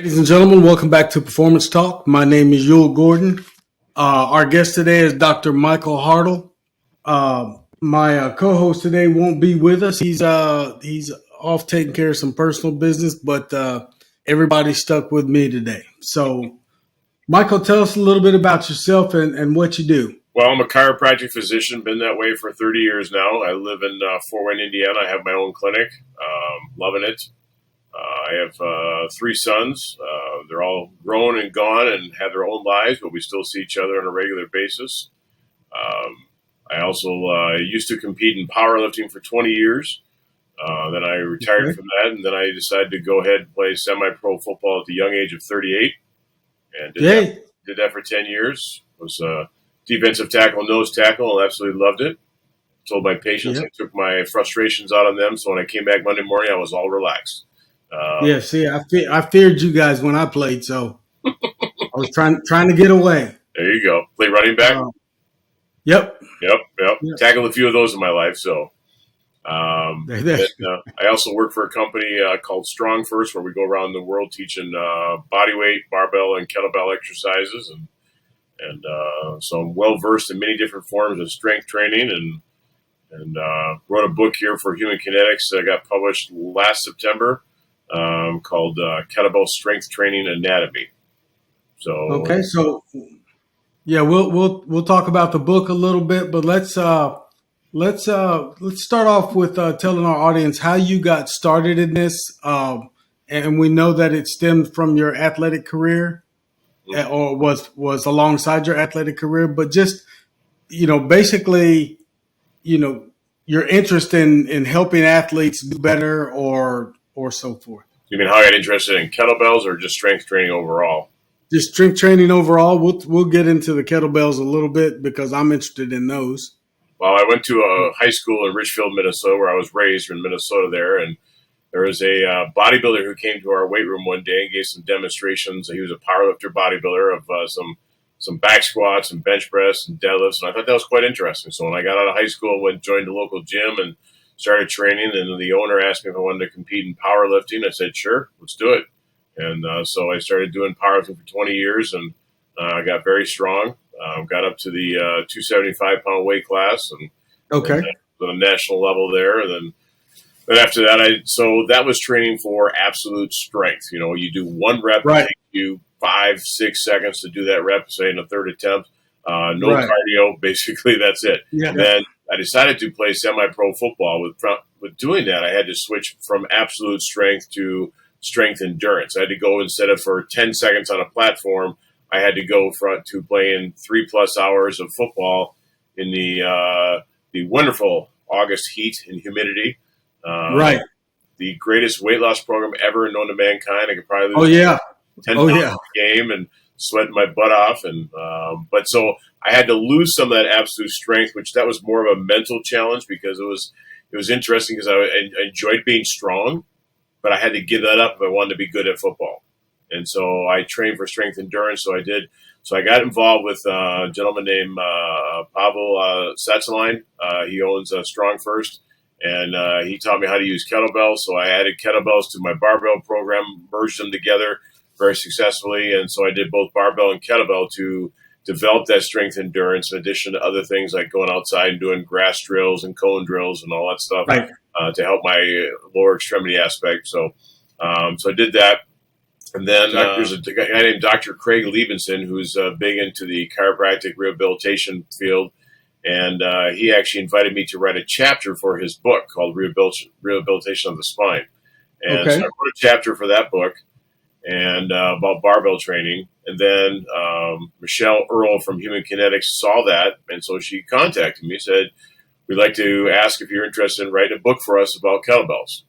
Ladies and gentlemen, welcome back to Performance Talk. My name is Yul Gordon. Our guest today is Dr. Michael Hartle. My co-host today won't be with us. He's off taking care of some personal business, but everybody's stuck with me today. So, Michael, tell us a little bit about yourself and what you do. Well, I'm a chiropractic physician, been that way for 30 years now. I live in Fort Wayne, Indiana. I have my own clinic, loving it. I have 3 sons. They're all grown and gone and have their own lives, but we still see each other on a regular basis. I also used to compete in powerlifting for 20 years. Then I retired from that, and then I decided to go ahead and play semi-pro football at the young age of 38. And did that for 10 years. Was defensive tackle, nose tackle, and absolutely loved it. Told my patients I took my frustrations out on them, so when I came back Monday morning, I was all relaxed. I feared you guys when I played, so I was trying to get away. There you go. Play running back? Yep. Tackled a few of those in my life, so. I also work for a company called StrongFirst, where we go around the world teaching bodyweight, barbell, and kettlebell exercises, and so I'm well versed in many different forms of strength training, and wrote a book here for Human Kinetics that got published last September, called Kettlebell Strength Training Anatomy. So we'll talk about the book a little bit, but let's start off with telling our audience how you got started in this. And we know that it stemmed from your athletic career, or was alongside your athletic career, but just, basically, your interest in helping athletes do better or so forth. You mean how I got interested in kettlebells or just strength training overall? Just strength training overall. We'll get into the kettlebells a little bit because I'm interested in those. Well, I went to a high school in Richfield, Minnesota, where I was raised in Minnesota there, and there was a bodybuilder who came to our weight room one day and gave some demonstrations. He was a powerlifter bodybuilder of some back squats and bench press and deadlifts, and I thought that was quite interesting. So when I got out of high school, I joined the local gym and started training, and the owner asked me if I wanted to compete in powerlifting. I said, sure, let's do it. And so I started doing powerlifting for 20 years, and I got very strong. Got up to the 275-pound weight class, and on the national level there. And then after that, so that was training for absolute strength. You do one rep, it takes you 5-6 seconds to do that rep, say in a third attempt. No cardio, basically that's it. Yeah. And then I decided to play semi-pro football. With doing that, I had to switch from absolute strength to strength endurance. I had to go, instead of for 10 seconds on a platform, I had to go to playing 3+ hours of football in the wonderful August heat and humidity. The greatest weight loss program ever known to mankind. I could probably lose 10 pounds a game and sweat my butt off. And but so I had to lose some of that absolute strength, which that was more of a mental challenge, because it was interesting because I enjoyed being strong, but I had to give that up if I wanted to be good at football. And so I trained for strength endurance. So I did. So I got involved with a gentleman named Pavel Satsaline. He owns StrongFirst, and he taught me how to use kettlebells. So I added kettlebells to my barbell program, merged them together very successfully. And so I did both barbell and kettlebell to develop that strength endurance, in addition to other things like going outside and doing grass drills and cone drills and all that stuff to help my lower extremity aspect. So I did that. And then there's a guy named Dr. Craig Liebenson, who's big into the chiropractic rehabilitation field. And he actually invited me to write a chapter for his book called Rehabilitation of the Spine. And so I wrote a chapter for that book and about barbell training. And then Michelle Earle from Human Kinetics saw that. And so she contacted me, said, we'd like to ask if you're interested in writing a book for us about kettlebells.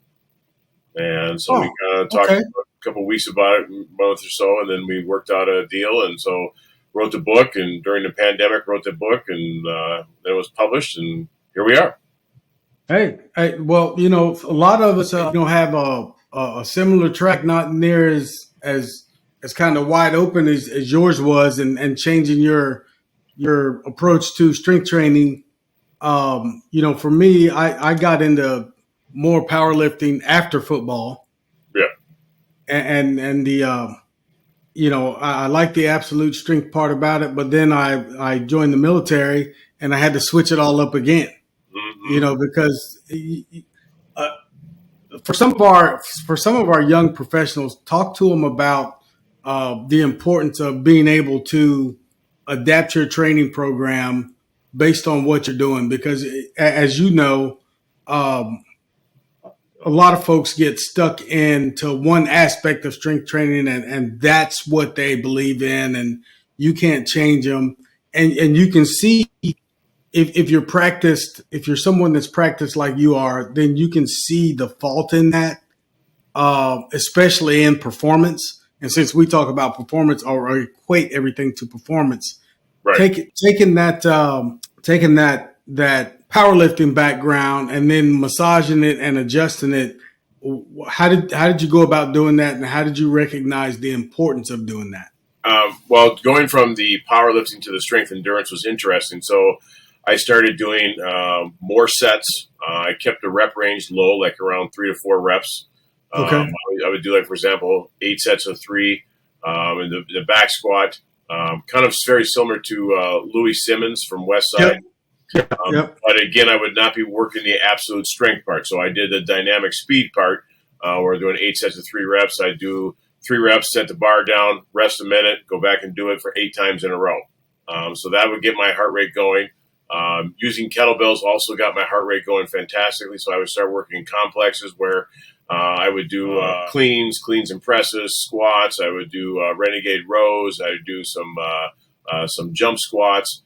And so we kind of talked a couple of weeks about it, a month or so, and then we worked out a deal. And so wrote the book, and during the pandemic wrote the book, and then it was published, and here we are. Hey, well, a lot of us have a similar track, not near as kind of wide open as yours was, and changing your approach to strength training. For me, I got into more powerlifting after football. Yeah. And the I like the absolute strength part about it, but then I joined the military and I had to switch it all up again, Mm-hmm. because uh, for some of our young professionals, talk to them about the importance of being able to adapt your training program based on what you're doing, because as you know, um, a lot of folks get stuck into one aspect of strength training, and that's what they believe in, and you can't change them. And you can see, if you're someone that's practiced like you are, then you can see the fault in that, especially in performance. And since we talk about performance, or equate everything to performance, Right. taking that powerlifting background and then massaging it and adjusting it. How did you go about doing that, and how did you recognize the importance of doing that? Well, going from the powerlifting to the strength endurance was interesting. So I started doing more sets. I kept the rep range low, like around 3 to 4 reps. Okay. I would do, like, for example, 8 sets of 3, and the back squat, kind of very similar to Louis Simmons from West Side. Yep. Yep. But again, I would not be working the absolute strength part. So I did the dynamic speed part, where we're doing 8 sets of 3 reps. I do 3 reps, set the bar down, rest a minute, go back and do it for 8 times in a row. So that would get my heart rate going. Using kettlebells also got my heart rate going fantastically. So I would start working in complexes where I would do cleans and presses, squats. I would do renegade rows. I would do some jump squats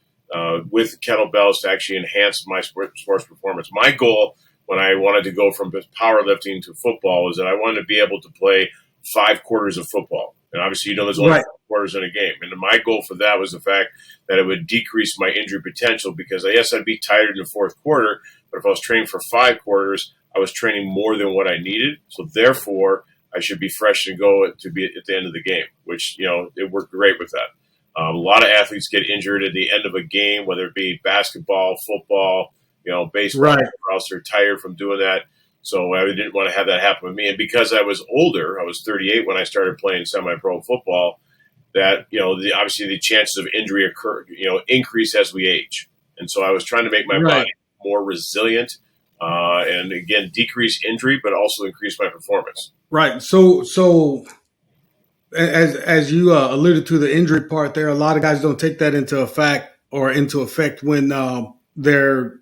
with kettlebells to actually enhance my sports performance. My goal when I wanted to go from powerlifting to football was that I wanted to be able to play 5 quarters of football. And obviously, there's only Right. 4 quarters in a game. And my goal for that was the fact that it would decrease my injury potential, because yes, I'd be tired in the 4th quarter, but if I was training for 5 quarters, I was training more than what I needed. So therefore, I should be fresh and go to be at the end of the game, which, it worked great with that. A lot of athletes get injured at the end of a game, whether it be basketball, football, baseball, Right. or else they're tired from doing that. So I didn't want to have that happen with me. And because I was older, I was 38 when I started playing semi-pro football, that, obviously the chances of injury increase as we age. And so I was trying to make my Right. body more resilient, and again, decrease injury, but also increase my performance. Right. So as you alluded to the injury part there, a lot of guys don't take that into effect when they're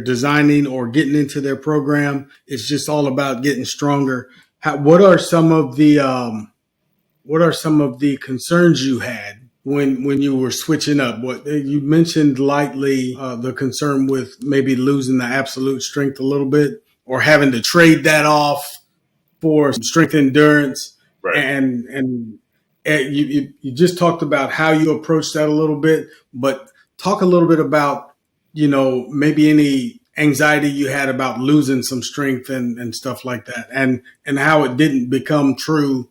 designing or getting into their program. It's just all about getting stronger. What are some of the concerns you had when you were switching up? What you mentioned lightly, the concern with maybe losing the absolute strength a little bit, or having to trade that off for strength endurance. Right. And you just talked about how you approach that a little bit, but talk a little bit about, maybe any anxiety you had about losing some strength and stuff like that, and how it didn't become true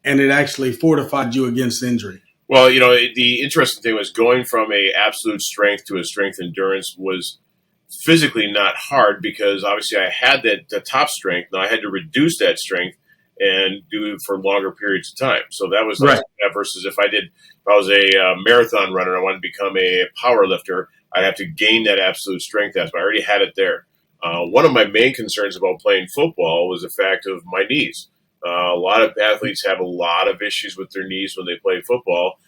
and it actually fortified you against injury. Well, the interesting thing was going from a absolute strength to a strength endurance was physically not hard, because obviously I had the top strength. Now I had to reduce that strength and do it for longer periods of time. So that was Right. versus if I was a marathon runner, I wanted to become a power lifter, I'd have to gain that absolute strength aspect. I already had it there. One of my main concerns about playing football was the fact of my knees. A lot of athletes have a lot of issues with their knees when they play football.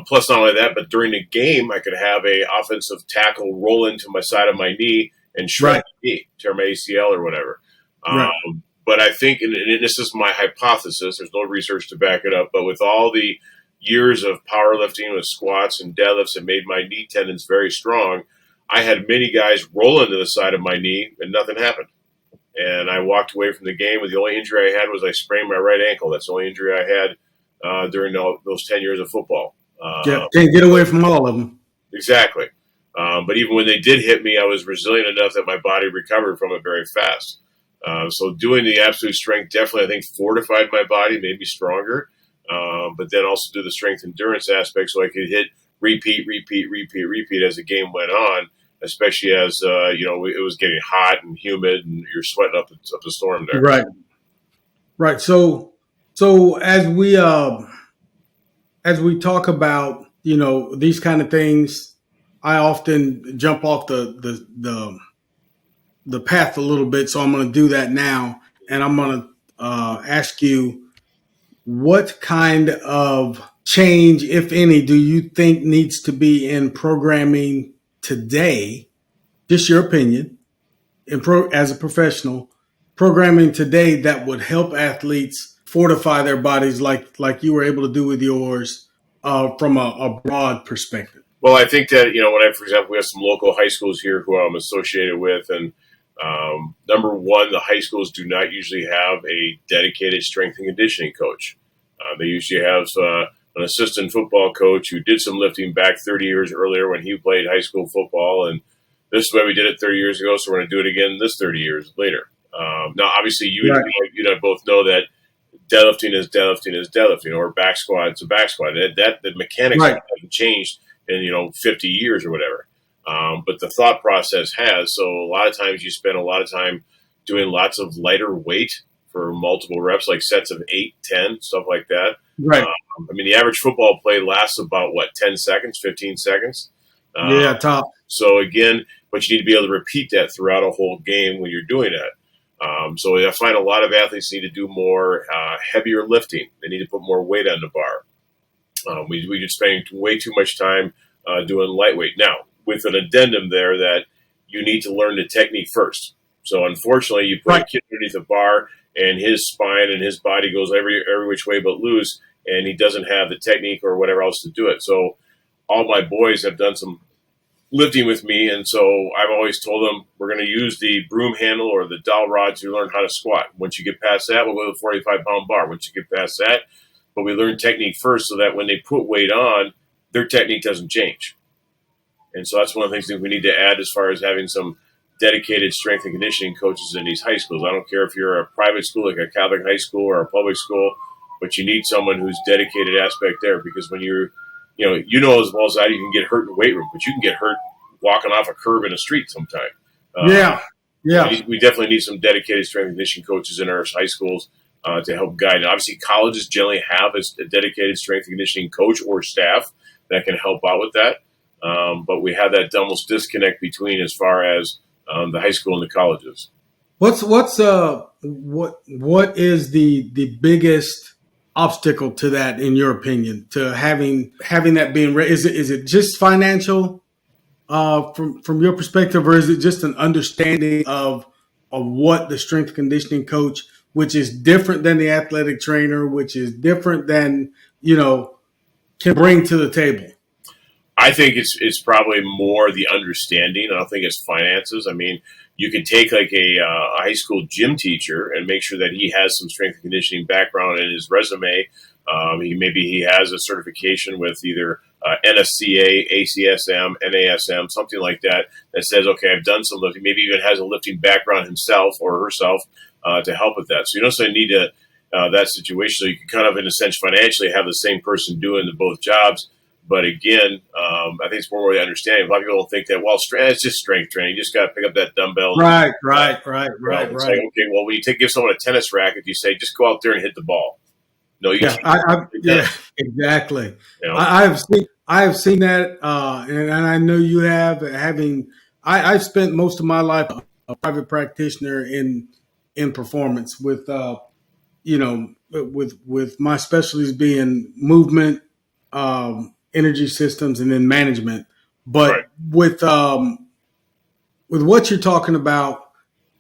Plus, not only that, but during the game, I could have a offensive tackle roll into my side of my knee and shred Right. my knee, tear my ACL or whatever. Right. But I think, and this is my hypothesis, there's no research to back it up, but with all the years of powerlifting with squats and deadlifts that made my knee tendons very strong, I had many guys roll into the side of my knee and nothing happened. And I walked away from the game with the only injury I had was I sprained my right ankle. That's the only injury I had during those 10 years of football. Yeah, can't get away from all of them. Exactly. But even when they did hit me, I was resilient enough that my body recovered from it very fast. So doing the absolute strength definitely, I think, fortified my body, made me stronger. But then also do the strength endurance aspect so I could hit repeat as the game went on, especially as, it was getting hot and humid and you're sweating up the storm there. Right. Right. So as as we talk about, these kind of things, I often jump off the path a little bit. So I'm going to do that now. And I'm going to ask you, what kind of change, if any, do you think needs to be in programming today? Just your opinion, as a professional, programming today that would help athletes fortify their bodies like you were able to do with yours, from a broad perspective. Well, I think that, for example, we have some local high schools here who I'm associated with, and number one, the high schools do not usually have a dedicated strength and conditioning coach. They usually have an assistant football coach who did some lifting back 30 years earlier when he played high school football, and this is the way we did it 30 years ago, so we're going to do it again this 30 years later. Now, obviously, you and I both know that deadlifting is deadlifting, or back squat is a back squat. That the mechanics haven't changed in 50 years or whatever. But the thought process has. So a lot of times you spend a lot of time doing lots of lighter weight for multiple reps, like sets of 8, 10, stuff like that. Right. The average football play lasts about 10 seconds, 15 seconds. Top. So again, but you need to be able to repeat that throughout a whole game when you're doing that. So I find a lot of athletes need to do more heavier lifting. They need to put more weight on the bar. We just spending way too much time doing lightweight. Now, with an addendum there that you need to learn the technique first. So unfortunately, you put a kid underneath a bar and his spine and his body goes every which way but loose, and he doesn't have the technique or whatever else to do it. So all my boys have done some lifting with me, and so I've always told them we're going to use the broom handle or the dowel rod to learn how to squat. Once you get past that, we'll go to the 45-pound bar. Once you get past that, but we learn technique first so that when they put weight on, their technique doesn't change. And so that's one of the things that we need to add as far as having some dedicated strength and conditioning coaches in these high schools. I don't care if you're a private school like a Catholic high school or a public school, but you need someone who's dedicated aspect there, because when you're, as well as I, you can get hurt in the weight room, but you can get hurt walking off a curb in a street sometime. Yeah. We definitely need some dedicated strength and conditioning coaches in our high schools to help guide. And obviously, colleges generally have a dedicated strength and conditioning coach or staff that can help out with that. But we have that almost disconnect between as far as the high school and the colleges. What is the biggest obstacle to that, in your opinion, to having that being is it just financial from your perspective, or is it just an understanding of what the strength conditioning coach, which is different than the athletic trainer, which is different than can bring to the table? I think it's probably more the understanding. I don't think it's finances. You can take like a high school gym teacher and make sure that he has some strength and conditioning background in his resume. He has a certification with either NSCA, ACSM, NASM, something like that says, okay, I've done some lifting. Maybe even has a lifting background himself or herself to help with that. So you don't necessarily need that situation. So you can kind of, in a sense, financially have the same person doing both jobs. But again, I think it's more the understanding. A lot of people don't think that, it's just strength training. You just got to pick up that dumbbell. Right. It's like, okay, well, when you give someone a tennis racket, you say, just go out there and hit the ball. No, you can't. Exactly. I have seen that, and I know you have. I've spent most of my life a private practitioner in performance with with my specialties being movement, energy systems, and then management. But with what you're talking about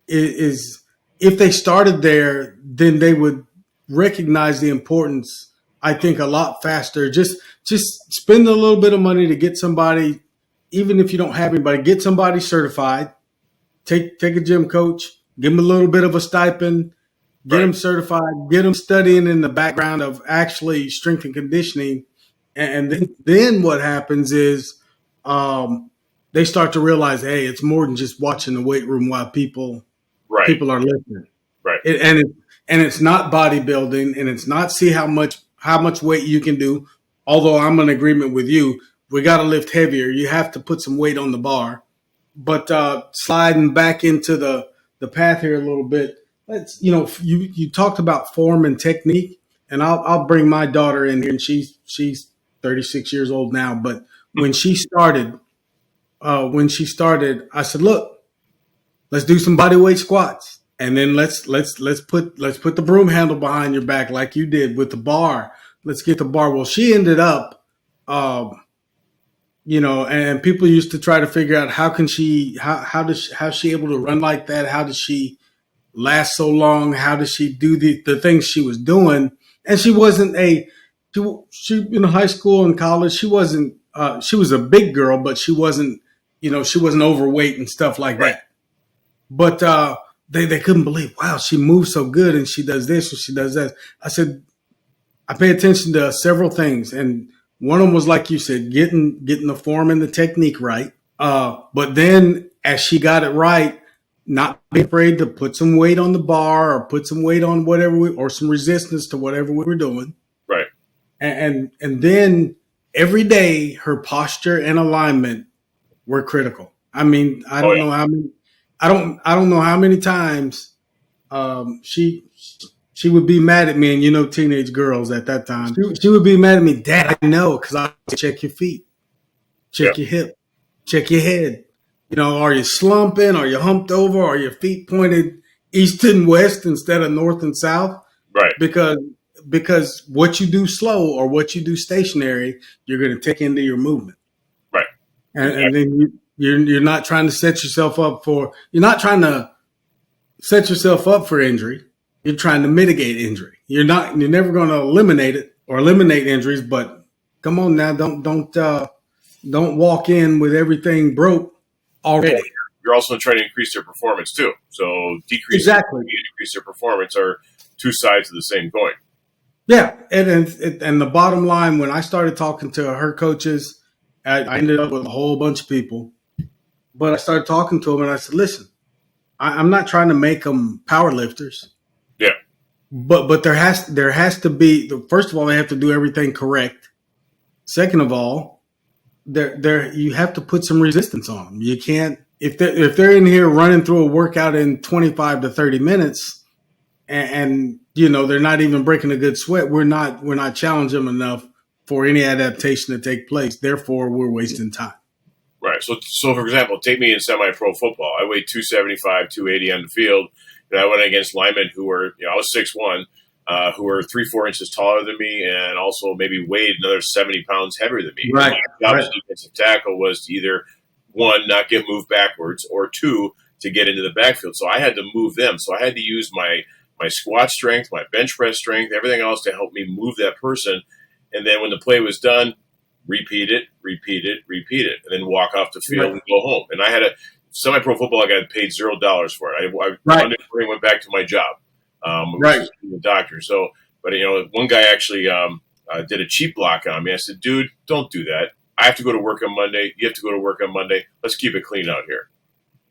is if they started there, then they would recognize the importance, I think, a lot faster. Just spend a little bit of money to get somebody, even if you don't have anybody, get somebody certified, take a gym coach, give them a little bit of a stipend, get them certified, get them studying in the background of actually strength and conditioning. And then what happens is they start to realize, hey, it's more than just watching the weight room while people are lifting. Right. And it's not bodybuilding, and it's not see how much weight you can do. Although I'm in agreement with you, we got to lift heavier. You have to put some weight on the bar. But sliding back into the path here a little bit, you talked about form and technique, and I'll bring my daughter in here, and she's 36 years old now. But when she started, I said, look, let's do some body weight squats. And then let's put the broom handle behind your back like you did with the bar. Let's get the bar. Well, she ended up, and people used to try to figure out how's she able to run like that? How does she last so long? How does she do the things she was doing? And she wasn't she in high school and college, she wasn't, she was a big girl, but she wasn't overweight and stuff like Right. that. But they couldn't believe, wow, she moves so good and she does this and she does that. I said, I pay attention to several things, and one of them was, like you said, getting the form and the technique right. But then as she got it right, not be afraid to put some weight on the bar or put some weight on or some resistance to whatever we were doing. Right. And then every day her posture and alignment were critical. I mean, I don't know how many times she would be mad at me, and teenage girls at that time. She would be mad at me, Dad, I know, because I check your feet, check your hip, check your head. Are you slumping? Are you humped over? Are your feet pointed east and west instead of north and south? Right. Because what you do slow or what you do stationary, you're going to take into your movement. Right. And then you're not trying to set yourself up for injury. You're trying to mitigate injury. You're never going to eliminate injuries, but come on now, don't walk in with everything broke already. You're also trying to increase their performance too. So decrease and increase their performance are two sides of the same coin. Yeah, and the bottom line, when I started talking to her coaches, I ended up with a whole bunch of people. But I started talking to them, and I said, listen, I'm not trying to make them power lifters. Yeah. But there has to be, first of all, they have to do everything correct. Second of all, you have to put some resistance on them. You can't, if they're in here running through a workout in 25 to 30 minutes and they're not even breaking a good sweat, we're not challenging them enough for any adaptation to take place. Therefore, we're wasting time. Right. So for example, take me in semi-pro football. I weighed 275, 280 on the field, and I went against linemen who were, I was 6'1", who were 3-4 inches taller than me, and also maybe weighed another 70 pounds heavier than me. Right. My job as defensive tackle was to either, one, not get moved backwards, or two, to get into the backfield. So I had to move them. So I had to use my squat strength, my bench press strength, everything else to help me move that person. And then when the play was done, repeat it, and then walk off the field and go home. And I had a semi-pro football. I got paid $0 for it. I went back to my job, the doctor. So, but one guy actually did a cheap block on me. I said, dude, don't do that. I have to go to work on Monday. You have to go to work on Monday. Let's keep it clean out here.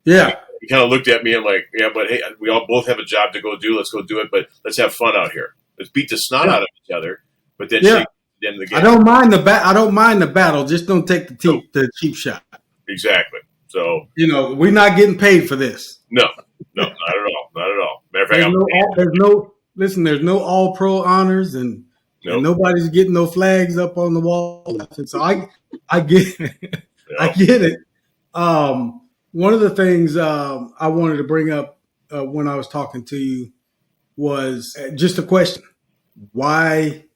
Yeah. He kind of looked at me and like, yeah, but hey, we all both have a job to go do. Let's go do it. But let's have fun out here. Let's beat the snot out of each other. But then shake the end of the game. I don't mind the battle. Just don't take the cheap shot. Exactly. So we're not getting paid for this. No, not at all. Not at all. Matter of fact, there's no all pro honors and nobody's getting no flags up on the wall. So I get I get it. One of the things I wanted to bring up when I was talking to you was just a question: why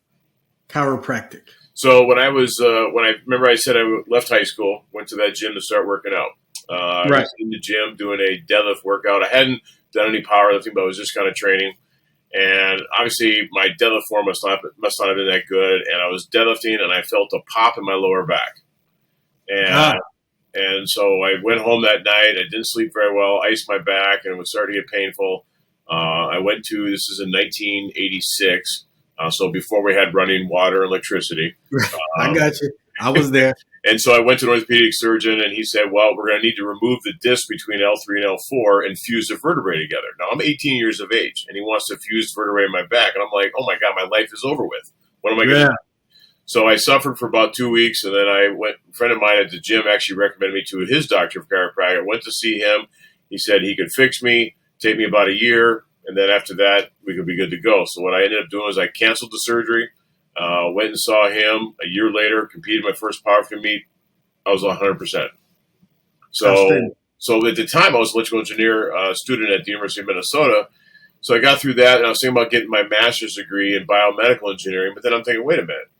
chiropractic? So when I remember I said I left high school, went to that gym to start working out. I was in the gym doing a deadlift workout. I hadn't done any powerlifting, but I was just kind of training. And obviously my deadlift form must not have been that good. And I was deadlifting and I felt a pop in my lower back. And so I went home that night. I didn't sleep very well, iced my back, and it was starting to get painful. This is in 1986. So before we had running water and electricity. I got you. I was there. And so I went to an orthopedic surgeon, and he said, well, we're going to need to remove the disc between L3 and L4 and fuse the vertebrae together. Now, I'm 18 years of age, and he wants to fuse the vertebrae in my back. And I'm like, oh, my God, my life is over with. What am I going to do? So I suffered for about 2 weeks, and then a friend of mine at the gym actually recommended me to his doctor of chiropractic. I went to see him. He said he could fix me, take me about a year, and then after that, we could be good to go. So what I ended up doing is I canceled the surgery. Went and saw him a year later, competed my first powerlifting meet. I was 100%. Outstanding. So at the time, I was an electrical engineer student at the University of Minnesota. So I got through that, and I was thinking about getting my master's degree in biomedical engineering. But then I'm thinking, wait a minute,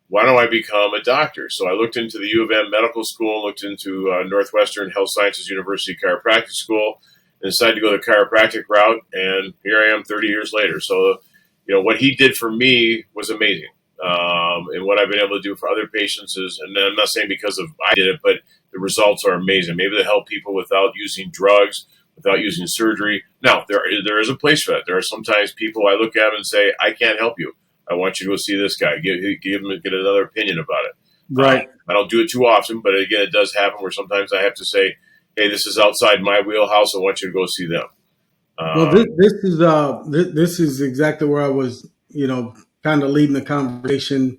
why don't I become a doctor? So I looked into the U of M medical school, looked into Northwestern Health Sciences University Chiropractic School, and decided to go the chiropractic route. And here I am 30 years later. So, what he did for me was amazing. And what I've been able to do for other patients is, and I'm not saying because of I did it, but the results are amazing. Maybe to help people without using drugs, without using surgery. Now, there is a place for that. There are sometimes people I look at and say, I can't help you. I want you to go see this guy. Get another opinion about it. Right. I don't do it too often, but again, it does happen where sometimes I have to say, hey, this is outside my wheelhouse. I want you to go see them. Well, this is exactly where I was, kind of leading the conversation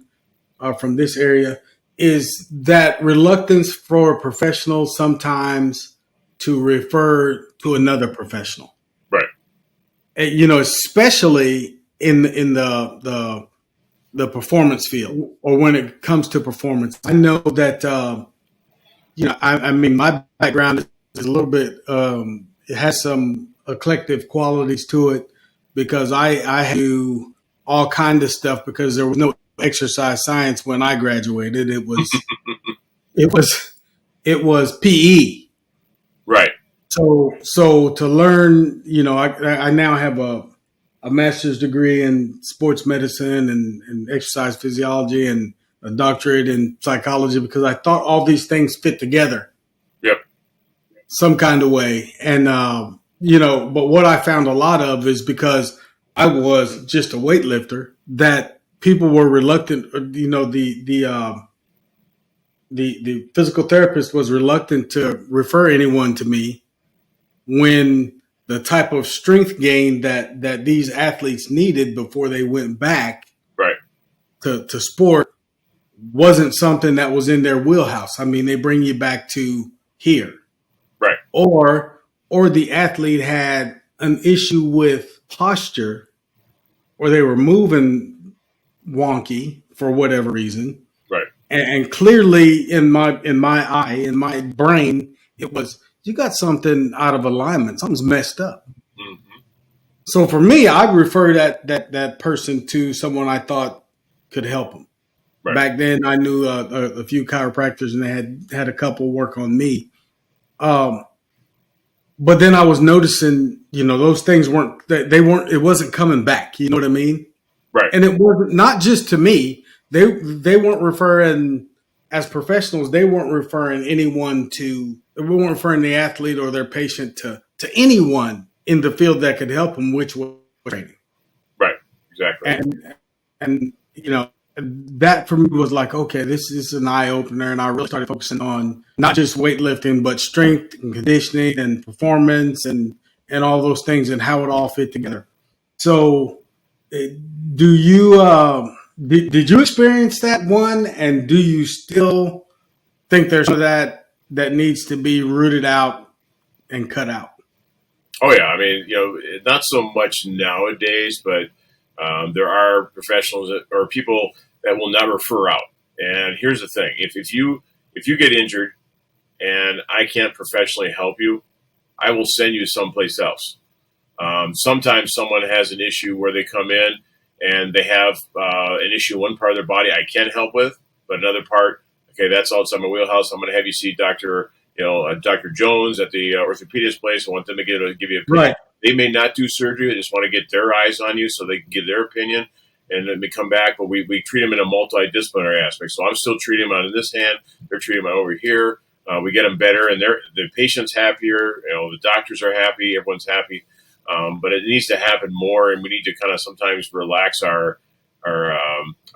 from this area, is that reluctance for professionals sometimes to refer to another professional, Right. and, especially in the performance field, or when it comes to performance. I know that I mean, my background is a little bit it has some eclectic qualities to it, because I do all kind of stuff, because there was no exercise science when I graduated. It was PE. Right. So to learn, I now have a master's degree in sports medicine and exercise physiology, and a doctorate in psychology, because I thought all these things fit together. Yep. Some kind of way. And, but what I found a lot of is, because I was just a weightlifter, that people were reluctant, the physical therapist was reluctant to refer anyone to me, when the type of strength gain that these athletes needed before they went back Right. to sport wasn't something that was in their wheelhouse. I mean, they bring you back to here. Right. Or the athlete had an issue with posture, or they were moving wonky for whatever reason. Right. And clearly in my eye, in my brain, it was, you got something out of alignment. Something's messed up. Mm-hmm. So for me, I refer that person to someone I thought could help them. Right. Back then, I knew a few chiropractors, and they had a couple work on me. But then I was noticing, those things it wasn't coming back. You know what I mean? Right. And it wasn't, not just to me. They weren't referring, as professionals. They weren't referring the athlete or their patient to anyone in the field that could help them, which was training. Right. Exactly. And that for me was like, okay, this is an eye opener, and I really started focusing on not just weightlifting, but strength and conditioning and performance and all those things, and how it all fit together. So, do you did you experience that one, and do you still think there's some of that needs to be rooted out and cut out? Oh yeah, I mean, not so much nowadays, but there are professionals or people that will not refer out. And here's the thing: if you get injured and I can't professionally help you, I will send you someplace else. Sometimes someone has an issue where they come in and they have an issue in one part of their body I can help with, but another part, okay, that's outside my wheelhouse. I'm going to have you see Dr. Jones at the orthopedist place. I want them to give you an opinion. Right. They may not do surgery. They just want to get their eyes on you so they can give their opinion, and then they come back. But we treat them in a multidisciplinary aspect. So I'm still treating them on this hand. They're treating them over here. We get them better, and the patient's happier. The doctors are happy. Everyone's happy. But it needs to happen more, and we need to kind of sometimes relax our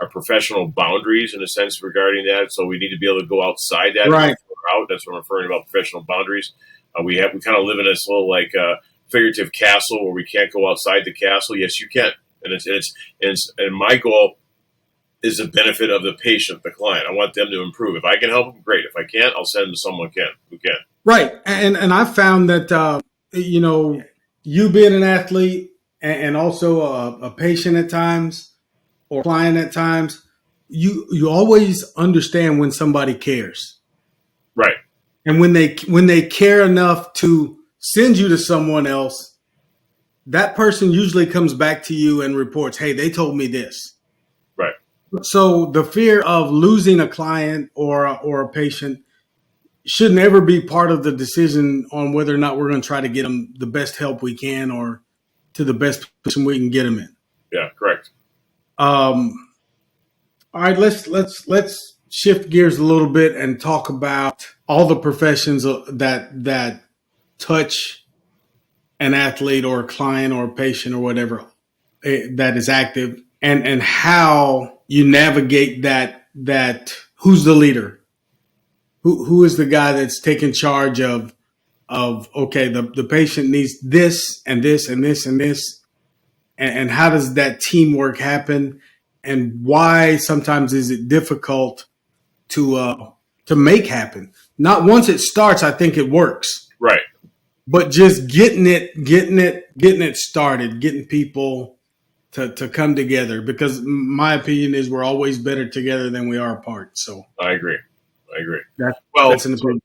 professional boundaries in a sense regarding that. So we need to be able to go outside that. Right. That's what I'm referring about, professional boundaries. We kind of live in this little figurative castle where we can't go outside the castle. Yes, you can, and my goal is the benefit of the patient, the client. I want them to improve. If I can help them, great. If I can't, I'll send them to someone who can. Right, and I've found that you being an athlete and also a patient at times, or client at times, you always understand when somebody cares. Right. And when they care enough to send you to someone else, that person usually comes back to you and reports, "Hey, they told me this." Right. So the fear of losing a client or a patient should never be part of the decision on whether or not we're going to try to get them the best help we can or to the best position we can get them in. Yeah, correct. All right, let's shift gears a little bit and talk about all the professions that touch an athlete or a client or a patient or whatever that is active, and how you navigate that who's the leader, who is the guy that's taking charge of okay, the patient needs this and this and this and this, and how does that teamwork happen, and why sometimes is it difficult to make happen. Not once it starts, I think it works, Right. but just getting it started, getting people to come together. Because my opinion is we're always better together than we are apart. So I agree. that's an opinion.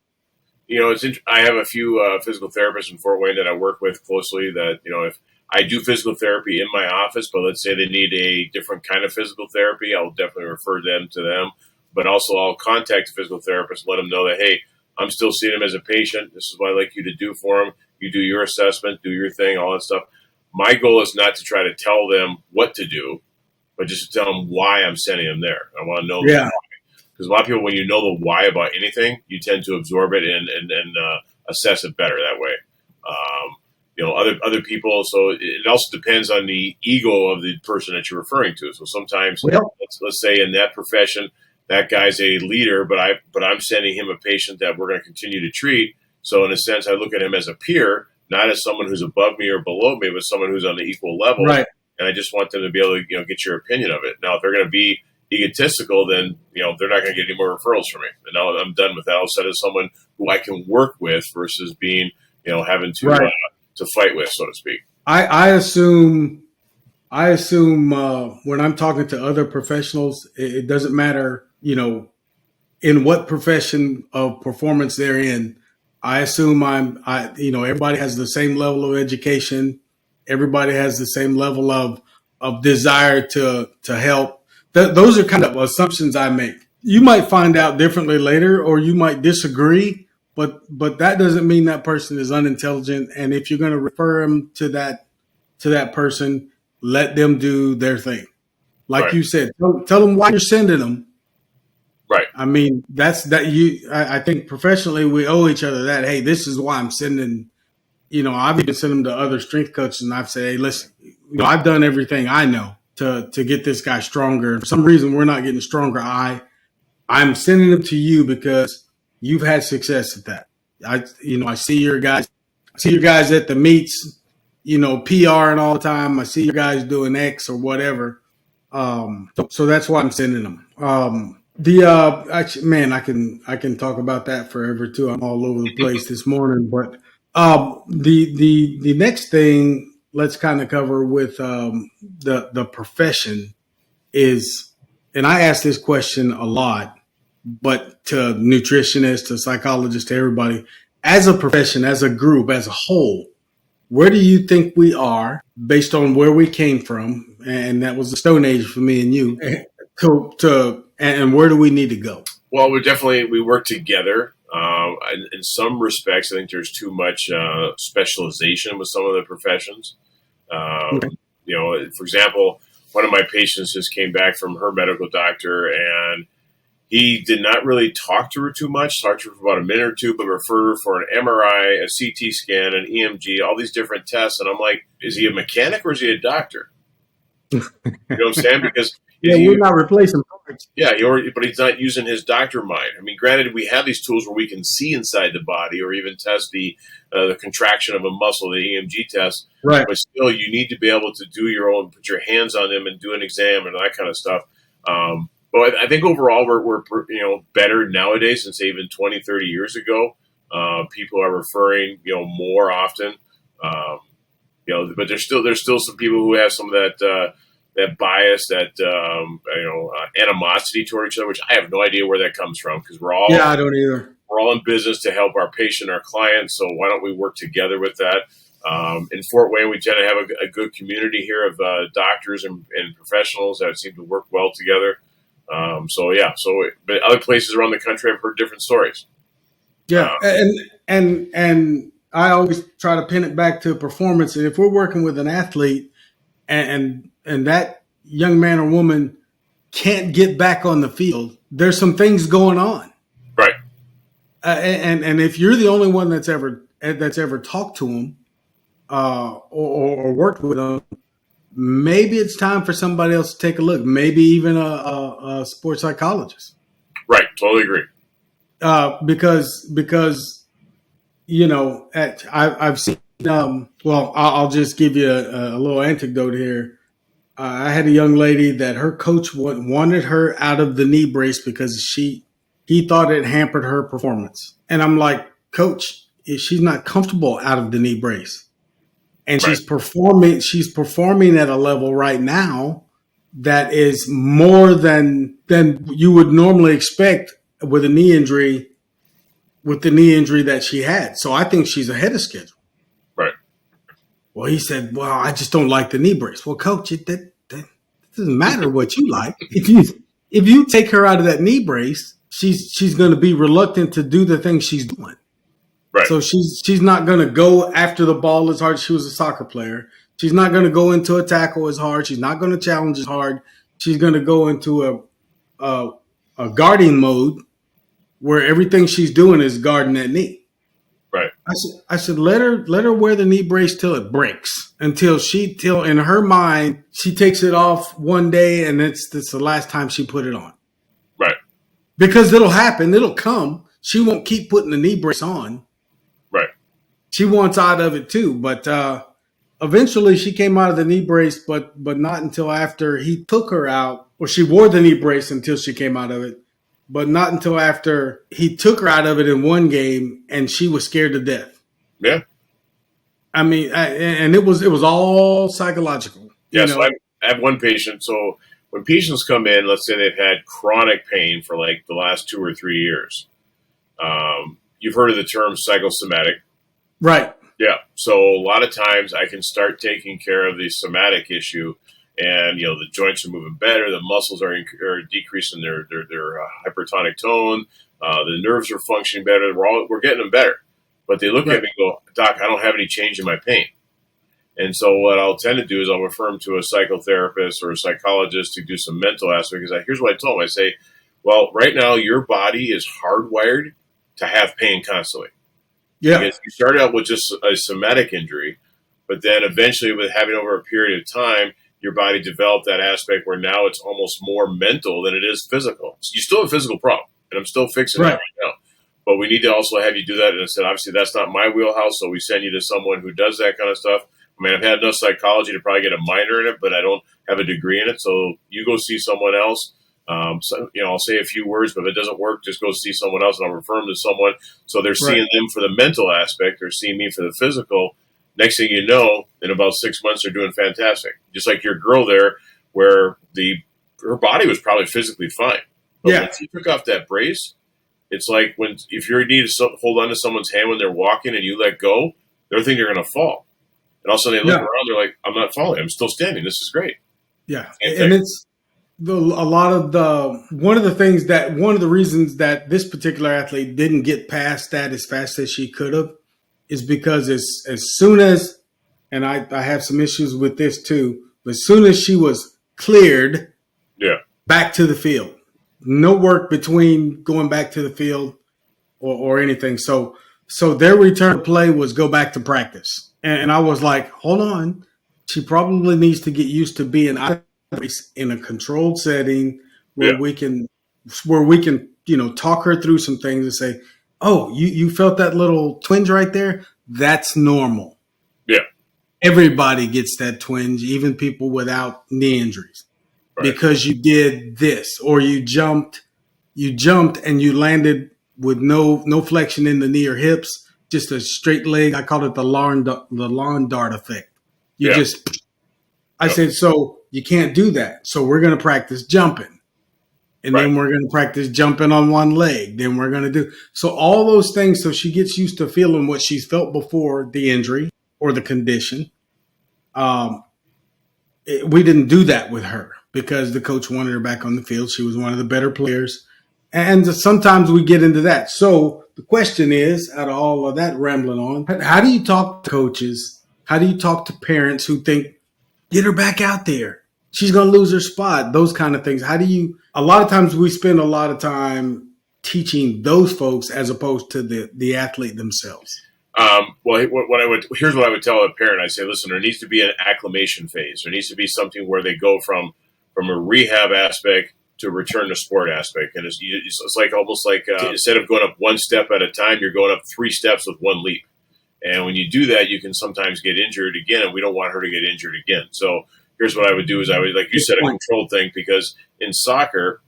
I have a few physical therapists in Fort Wayne that I work with closely that, if I do physical therapy in my office, but let's say they need a different kind of physical therapy, I'll definitely refer them to them. But also I'll contact the physical therapist, let them know that, hey, I'm still seeing him as a patient. This is what I'd like you to do for him. You do your assessment, do your thing, all that stuff. My goal is not to try to tell them what to do, but just to tell them why I'm sending them there. I want to know Yeah. because a lot of people, when you know the why about anything, you tend to absorb it and assess it better that way. Other people. So it also depends on the ego of the person that you're referring to. So sometimes, let's say in that profession, that guy's a leader, but I'm sending him a patient that we're going to continue to treat. So in a sense, I look at him as a peer, not as someone who's above me or below me, but someone who's on the equal level. Right. And I just want them to be able to get your opinion of it. Now, if they're going to be egotistical, then they're not going to get any more referrals from me. And now I'm done with that. I'll send it to someone who I can work with versus being having to to fight with, so to speak. I assume when I'm talking to other professionals, it doesn't matter, in what profession of performance they're in. I assume everybody has the same level of education. Everybody has the same level of desire to help. Those are kind of assumptions I make. You might find out differently later, or you might disagree, but that doesn't mean that person is unintelligent. And if you're going to refer them to that person, let them do their thing. Like you said, tell them why you're sending them. Right. I mean, I think professionally we owe each other that. Hey, this is why I'm sending. I've even sent them to other strength coaches, and I've said, hey, listen, I've done everything I know to get this guy stronger. For some reason, we're not getting stronger. I'm sending them to you because you've had success at that. I see your guys. At the meets, PR and all the time. I see your guys doing X or whatever. So that's why I'm sending them. Actually, man, I can talk about that forever too. I'm all over the place this morning, but the next thing let's kind of cover with the profession is, and I ask this question a lot, but to nutritionists, to psychologists, to everybody, as a profession, as a group, as a whole, where do you think we are based on where we came from? And that was the Stone Age for me and you. And where do we need to go? Well, we work together. In some respects, I think there's too much specialization with some of the professions. For example, one of my patients just came back from her medical doctor, and he did not really talk to her too much, talked to her for about a minute or two, but referred her for an MRI, a CT scan, an EMG, all these different tests. And I'm like, is he a mechanic or is he a doctor? You know what I'm saying? Because we're not replacing parts. Yeah, but he's not using his doctor mind. I mean, granted, we have these tools where we can see inside the body or even test the contraction of a muscle, the EMG test. Right. But still, you need to be able to do your own, put your hands on them and do an exam and that kind of stuff. But I think overall we're better nowadays than say even 20, 30 years ago. People are referring more often. But there's still some people who have some of that that bias, that animosity toward each other, which I have no idea where that comes from, because Yeah, I don't either. we're all in business to help our patient, our clients. So why don't we work together with that? In Fort Wayne, we tend to have a good community here of doctors and professionals that seem to work well together. But other places around the country, I've heard different stories. Yeah, and I always try to pin it back to performance. And if we're working with an athlete, and that young man or woman can't get back on the field, there's some things going on. Right. And if you're the only one that's ever talked to them or worked with them, maybe it's time for somebody else to take a look. Maybe even a sports psychologist. Right. Totally agree. Because I've seen. I'll just give you a little anecdote here. I had a young lady that her coach wanted her out of the knee brace because he thought it hampered her performance. And I'm like, Coach, she's not comfortable out of the knee brace, and Right. she's performing at a level right now that is more than you would normally expect with a knee injury, with the knee injury that she had. So I think she's ahead of schedule. Right. Well, he said, well, I just don't like the knee brace. Well, Coach, that doesn't matter what you like. If you take her out of that knee brace, she's going to be reluctant to do the things she's doing. Right. So she's not going to go after the ball as hard as she was a soccer player. She's not going to go into a tackle as hard. She's not going to challenge as hard. She's going to go into a guarding mode where everything she's doing is guarding that knee. Right. I said let her wear the knee brace till it breaks, until in her mind she takes it off one day and it's the last time she put it on. Right. Because it'll happen, it'll come. She won't keep putting the knee brace on. Right. She wants out of it too, but eventually she came out of the knee brace, but not until after he took her out, or she wore the knee brace until she came out of it. But not until after he took her out of it in one game, and she was scared to death. Yeah. I mean, and it was all psychological. Yeah. So I have one patient. So when patients come in, let's say they've had chronic pain for like the last 2 or 3 years. You've heard of the term psychosomatic. Right. Yeah. So a lot of times I can start taking care of the somatic issue. And, the joints are moving better. The muscles are decreasing their hypertonic tone. The nerves are functioning better. We're getting them better. But they look Right. at me and go, Doc, I don't have any change in my pain. And so what I'll tend to do is I'll refer them to a psychotherapist or a psychologist to do some mental aspects. Because here's what I told them. I say, well, right now your body is hardwired to have pain constantly. Yeah. Because you start out with just a somatic injury, but then eventually with having over a period of time, your body developed that aspect where now it's almost more mental than it is physical. So you still have a physical problem, and I'm still fixing that right now. But we need to also have you do that. And I said, obviously, that's not my wheelhouse, so we send you to someone who does that kind of stuff. I mean, I've had enough psychology to probably get a minor in it, but I don't have a degree in it. So you go see someone else. I'll say a few words, but if it doesn't work, just go see someone else, and I'll refer them to someone. So they're seeing them for the mental aspect. They're seeing me for the physical. Next thing you know, in about 6 months, they're doing fantastic. Just like your girl there, where her body was probably physically fine. But when she took off that brace, it's like if you need to hold on to someone's hand when they're walking and you let go, they're thinking you're going to fall. And all of a sudden they look around, they're like, I'm not falling. I'm still standing. This is great. Yeah. And it's one of the reasons that this particular athlete didn't get past that as fast as she could have is because as soon as, and I have some issues with this too, but as soon as she was cleared, back to the field, no work between going back to the field or anything. So their return to play was go back to practice. And I was like, hold on. She probably needs to get used to being in a controlled setting where we can, talk her through some things and say, oh, you felt that little twinge right there? That's normal. Yeah. Everybody gets that twinge, even people without knee injuries, because you did this, or you jumped and you landed with no flexion in the knee or hips, just a straight leg. I call it the lawn dart effect. I said, so you can't do that. So we're going to practice jumping. And then we're going to practice jumping on one leg. Then we're going to do so all those things. So she gets used to feeling what she's felt before the injury or the condition. We didn't do that with her because the coach wanted her back on the field. She was one of the better players. And sometimes we get into that. So the question is, out of all of that rambling on, how do you talk to coaches? How do you talk to parents who think, get her back out there? She's going to lose her spot, those kind of things. A lot of times we spend a lot of time teaching those folks as opposed to the athlete themselves. Here's what I would tell a parent. I say, listen, there needs to be an acclimation phase. There needs to be something where they go from a rehab aspect to a return to sport aspect. And it's like almost like instead of going up one step at a time, you're going up 3 steps with one leap. And when you do that, you can sometimes get injured again, and we don't want her to get injured again. So here's what I would do is I would, like you said, a controlled thing, because in soccer,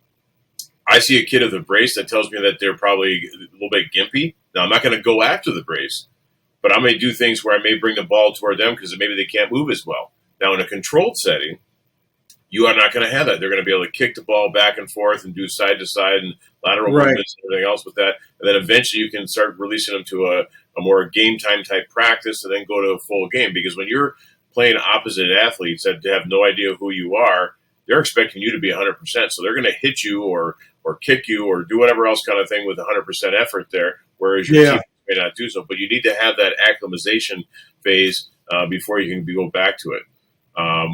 I see a kid with a brace that tells me that they're probably a little bit gimpy. Now, I'm not going to go after the brace, but I may do things where I may bring the ball toward them because maybe they can't move as well. Now, in a controlled setting, you are not going to have that. They're going to be able to kick the ball back and forth and do side to side and lateral movements and everything else with that. And then eventually you can start releasing them to a more game time type practice and then go to a full game. Because when you're playing opposite athletes that have no idea who you are, they're expecting you to be 100%. So they're going to hit you or kick you or do whatever else kind of thing with 100% effort there, whereas your team may not do so. But you need to have that acclimatization phase before you can go back to it.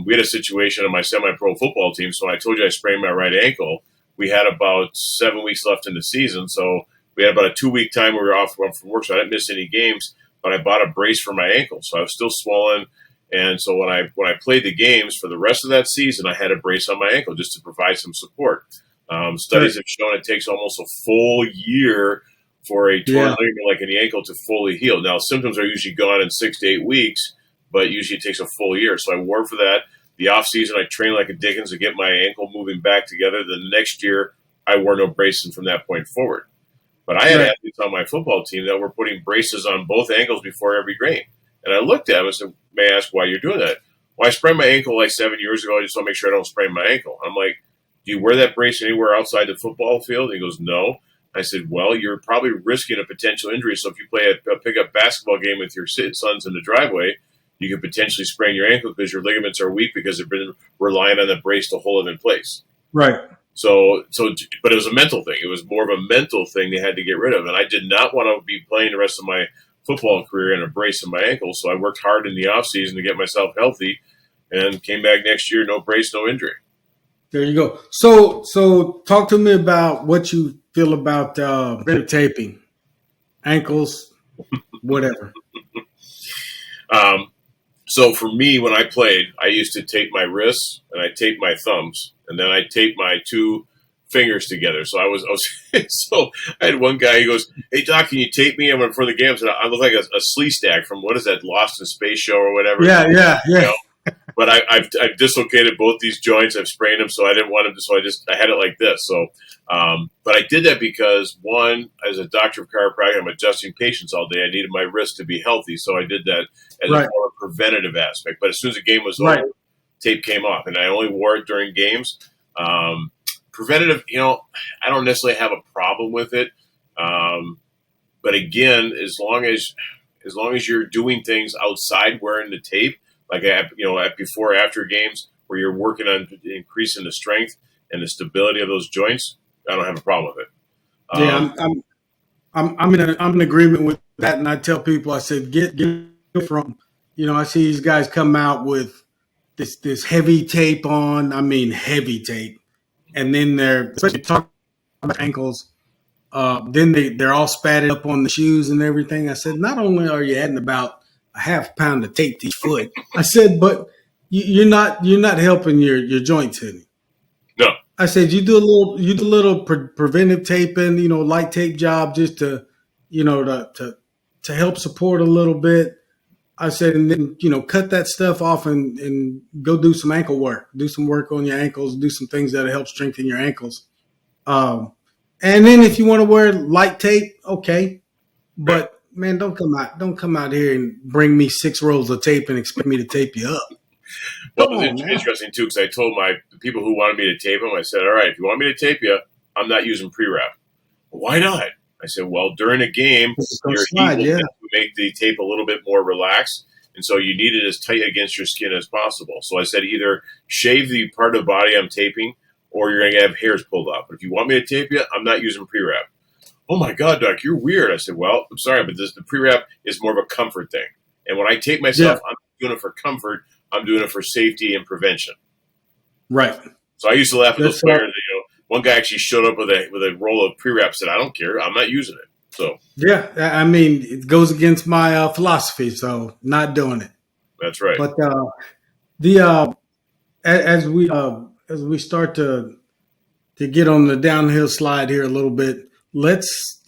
We had a situation on my semi-pro football team. So when I told you I sprained my right ankle, we had about 7 weeks left in the season. So we had about a 2-week time we were off from work, so I didn't miss any games. But I bought a brace for my ankle, so I was still swollen. And so when I played the games for the rest of that season, I had a brace on my ankle just to provide some support. Studies have shown it takes almost a full year for a torn ligament like in the ankle to fully heal. Now, symptoms are usually gone in 6 to 8 weeks, but usually it takes a full year. So I wore for that. The off season, I trained like a Dickens to get my ankle moving back together. The next year, I wore no braces from that point forward. But I had athletes on my football team that were putting braces on both ankles before every game. And I looked at him and said, may I ask why you're doing that? Well, I sprained my ankle like 7 years ago. I just want to make sure I don't sprain my ankle. I'm like, do you wear that brace anywhere outside the football field? And he goes, no. I said, well, you're probably risking a potential injury. So if you play a pickup basketball game with your sons in the driveway, you could potentially sprain your ankle because your ligaments are weak because they've been relying on the brace to hold it in place. Right. So, but it was a mental thing. It was more of a mental thing they had to get rid of. And I did not want to be playing the rest of my football career in a brace in my ankle. So I worked hard in the off season to get myself healthy and came back next year, no brace, no injury. There you go. So talk to me about what you feel about taping, ankles, whatever. So for me, when I played, I used to tape my wrists and I taped my thumbs, and then I taped my 2 fingers together. So I was so I had one guy. He goes, "Hey Doc, can you tape me?" I'm in front of the game. So I look like a slee stack from what is that, Lost in Space show or whatever. Yeah. You know? But I've dislocated both these joints. I've sprained them, so I didn't want them to. So I had it like this. So, but I did that because one, as a doctor of chiropractic, I'm adjusting patients all day. I needed my wrist to be healthy, so I did that as a more preventative aspect. But as soon as the game was over, tape came off, and I only wore it during games. Preventative, I don't necessarily have a problem with it. But again, as long as you're doing things outside wearing the tape, like at before, after games, where you're working on increasing the strength and the stability of those joints, I don't have a problem with it. I'm in agreement with that, and I tell people, I said, get from, I see these guys come out with this heavy tape on. I mean, heavy tape, and then they're especially talking about ankles. Then they're all spatted up on the shoes and everything. I said, not only are you adding about a half pound of tape to each foot, I said, but you're not helping your joints any. No. I said, you do a little preventive taping, light tape job just to help support a little bit. I said, and then, cut that stuff off and go do some ankle work, do some work on your ankles, do some things that'll help strengthen your ankles. And then if you want to wear light tape, okay, but man, don't come out here and bring me 6 rolls of tape and expect me to tape you up. Well, Come it on was now. interesting too because I told the people who wanted me to tape them, I said, all right, if you want me to tape you, I'm not using pre-wrap. Why not? I said, well, during a game, Go your heat slide, will yeah. make the tape a little bit more relaxed. And so you need it as tight against your skin as possible. So I said, either shave the part of the body I'm taping or you're going to have hairs pulled off. But if you want me to tape you, I'm not using pre-wrap. Oh my God, Doc, you're weird. I said, well, I'm sorry, but the pre-wrap is more of a comfort thing. And when I tape Yeah, myself, I'm doing it for comfort. I'm doing it for safety and prevention. right. So I used to laugh at those That's players. One guy actually showed up with a roll of pre-wrap. Said, "I don't care. I'm not using it." So yeah. I mean, it goes against my philosophy, so not doing it. that's right. But the as we start to get on the downhill slide here a little bit, let's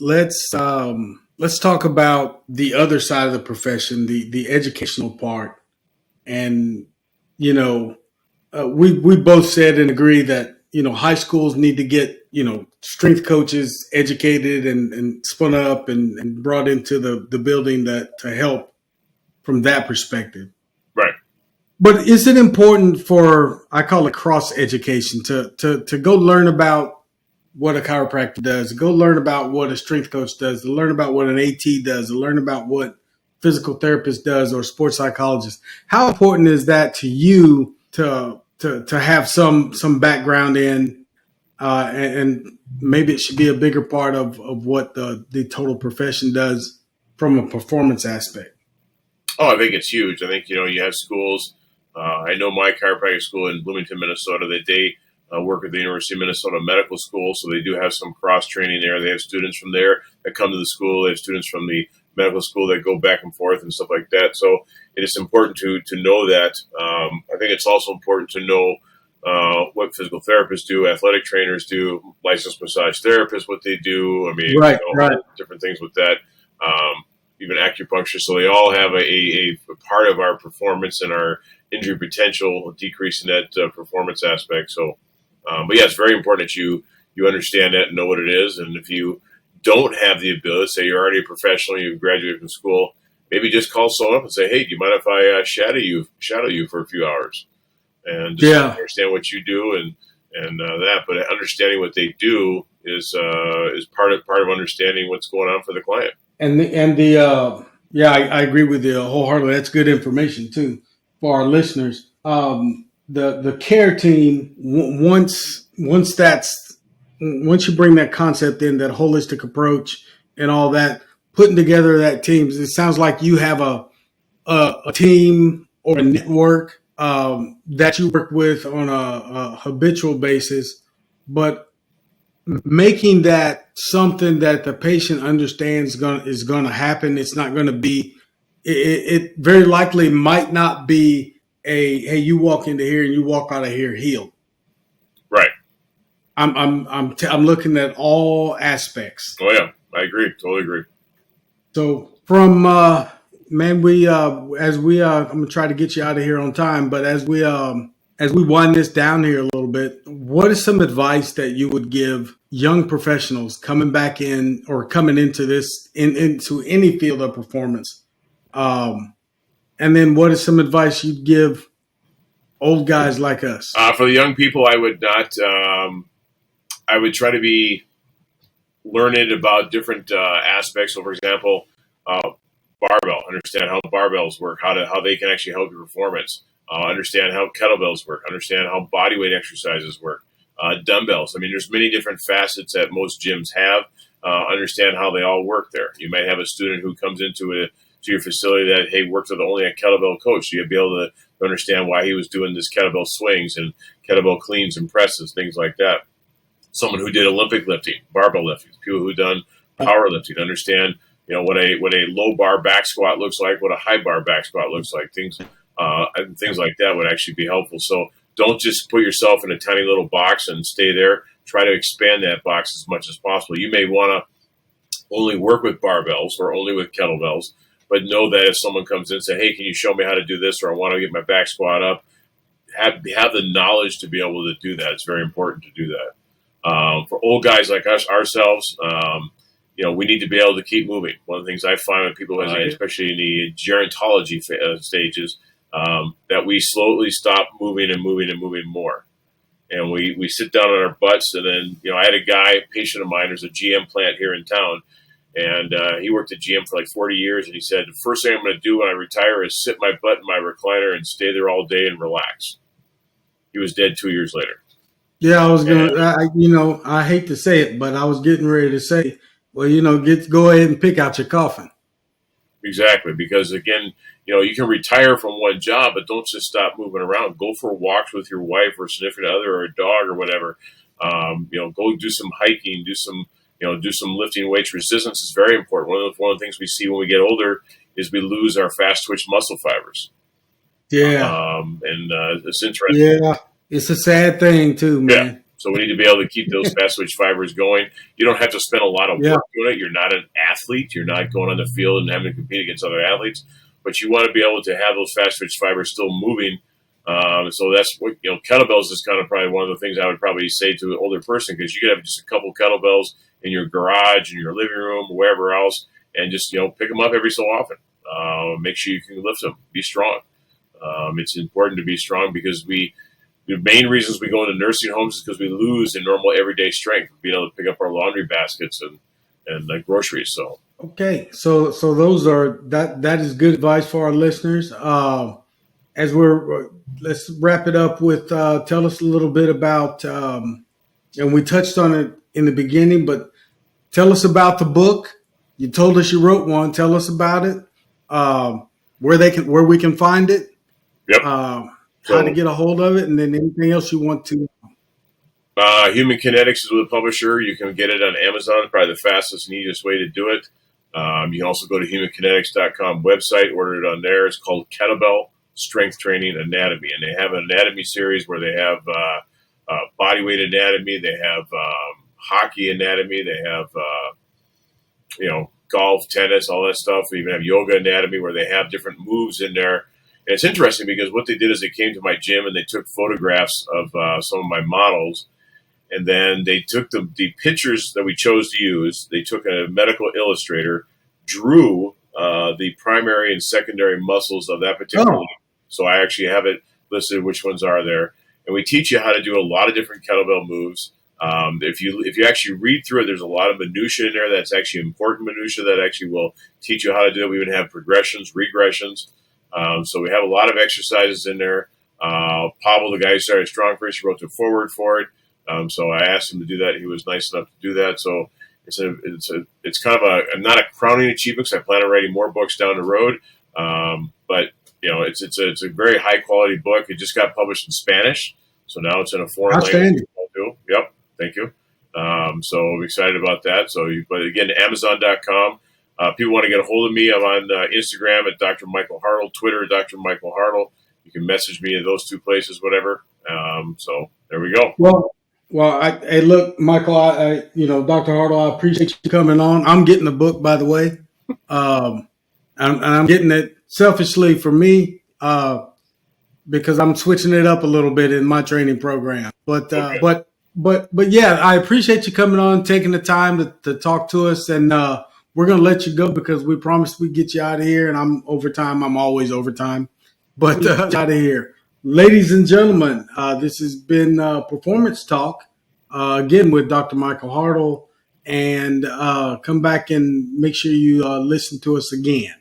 talk about the other side of the profession, the educational part, and you know we both said and agree that high schools need to get strength coaches educated and spun up and brought into the building that to help from that perspective. Right. But is it important for, I call it cross education, to go learn about what a chiropractor does, go learn about what a strength coach does, to learn about what an AT does, to learn about what physical therapist does or sports psychologist? How important is that to you to have some background in, and maybe it should be a bigger part of what the total profession does from a performance aspect? Oh, I think it's huge. I think you have schools. I know my chiropractic school in Bloomington, Minnesota. That they work with the University of Minnesota Medical School, so they do have some cross training there. They have students from there that come to the school. They have students from the medical school that go back and forth and stuff like that. So it is important to know that. I think it's also important to know what physical therapists do, athletic trainers do, licensed massage therapists, what they do. I mean, Right, right. different things with that. Even acupuncture. So they all have a part of our performance and our injury potential decrease in that performance aspect. So, but yeah, it's very important that you understand that and know what it is. And if you don't have the ability, say you're already a professional, you've graduated from school, maybe just call someone up and say, "Hey, do you mind if I shadow you for a few hours and just Yeah. understand what you do and that." But understanding what they do is part of understanding what's going on for the client. Yeah, I agree with you wholeheartedly. That's good information too for our listeners. The care team, once you bring that concept in, that holistic approach and all that, putting together that team, it sounds like you have a team or a network that you work with on a habitual basis, but making that something that the patient understands is going to happen. It's not going to be. It very likely might not be a hey, you walk into here and you walk out of here healed. Right. I'm looking at all aspects. Oh yeah, I agree. Totally agree. So from man, we as we I'm gonna try to get you out of here on time, but as we wind this down here a little bit, what is some advice that you would give young professionals coming back in or coming into into any field of performance? And then what is some advice you'd give old guys like us? For the young people, I would not. I would try to be learned about different aspects. So, for example, barbell. Understand how barbells work, how they can actually help your performance. Understand how kettlebells work. Understand how bodyweight exercises work. Dumbbells. I mean, there's many different facets that most gyms have. Understand how they all work there. You might have a student who comes to your facility that, hey, works with only a kettlebell coach. So you'll be able to understand why he was doing this kettlebell swings and kettlebell cleans and presses, things like that. Someone who did Olympic lifting, barbell lifting, people who done powerlifting, understand what a low bar back squat looks like, what a high bar back squat looks like, things like that would actually be helpful. So don't just put yourself in a tiny little box and stay there. Try to expand that box as much as possible. You may want to only work with barbells or only with kettlebells, but know that if someone comes in and say, "Hey, can you show me how to do this?" or "I want to get my back squat up," have the knowledge to be able to do that. It's very important to do that. For old guys like ourselves, we need to be able to keep moving. One of the things I find with people, especially in the gerontology stages, that we slowly stop moving and moving and moving more. And we sit down on our butts, and then, I had a guy, patient of mine, there's a GM plant here in town, and he worked at GM for like 40 years, and he said, the first thing I'm going to do when I retire is sit my butt in my recliner and stay there all day and relax. He was dead 2 years later. Yeah, I was gonna. I hate to say it, but I was getting ready to say, well, go ahead and pick out your coffin. Exactly, because again, you can retire from one job, but don't just stop moving around. Go for walks with your wife or significant other or a dog or whatever. Go do some hiking, do some lifting weights. Resistance is very important. One of the things we see when we get older is we lose our fast twitch muscle fibers. Yeah. It's interesting. Yeah. It's a sad thing too, man. Yeah. So we need to be able to keep those fast twitch fibers going. You don't have to spend a lot of work doing it. You're not an athlete. You're not going on the field and having to compete against other athletes. But you want to be able to have those fast twitch fibers still moving. So that's what, kettlebells is kind of probably one of the things I would probably say to an older person, because you could have just a couple kettlebells in your garage, in your living room, or wherever else, and just, pick them up every so often. Make sure you can lift them. Be strong. It's important to be strong because the main reasons we go into nursing homes is because we lose in normal everyday strength, being able to pick up our laundry baskets and groceries. So okay, so those are that is good advice for our listeners. Let's wrap it up with tell us a little bit about, and we touched on it in the beginning, but tell us about the book. You told us you wrote one. Tell us about it. Where we can find it. Yep. How to get a hold of it, and then anything else you want to. Human Kinetics is with a publisher. You can get it on Amazon, probably the fastest and easiest way to do it. You can also go to humankinetics.com website, order it on there. It's called Kettlebell Strength Training Anatomy, and they have an anatomy series where they have bodyweight anatomy, they have hockey anatomy, they have golf, tennis, all that stuff. They even have yoga anatomy where they have different moves in there. And it's interesting because what they did is they came to my gym and they took photographs of some of my models, and then they took the pictures that we chose to use. They took a medical illustrator, drew the primary and secondary muscles of that particular leg. So I actually have it listed which ones are there. And we teach you how to do a lot of different kettlebell moves. If you actually read through it, there's a lot of minutia in there that's actually important minutia that actually will teach you how to do it. We even have progressions, regressions. So we have a lot of exercises in there. Pavel, the guy who started StrongFirst, he wrote the foreword for it. So I asked him to do that. He was nice enough to do that. So it's kind of not a crowning achievement because I plan on writing more books down the road. But it's a very high quality book. It just got published in Spanish, so now it's in a foreign language. Yep, thank you. So I'm excited about that. But again, Amazon.com. People want to get a hold of me. I'm on Instagram at Dr. Michael Hartle, Twitter, Dr. Michael Hartle. You can message me in those two places, whatever. So there we go. Well, hey, look, Michael, Dr. Hartle, I appreciate you coming on. I'm getting the book, by the way. I'm getting it selfishly for me because I'm switching it up a little bit in my training program. But yeah, I appreciate you coming on, taking the time to talk to us, and we're going to let you go because we promised we'd get you out of here, and I'm overtime. I'm always overtime, but out of here. Ladies and gentlemen, this has been Performance Talk, again with Dr. Michael Hartle, and come back and make sure you listen to us again.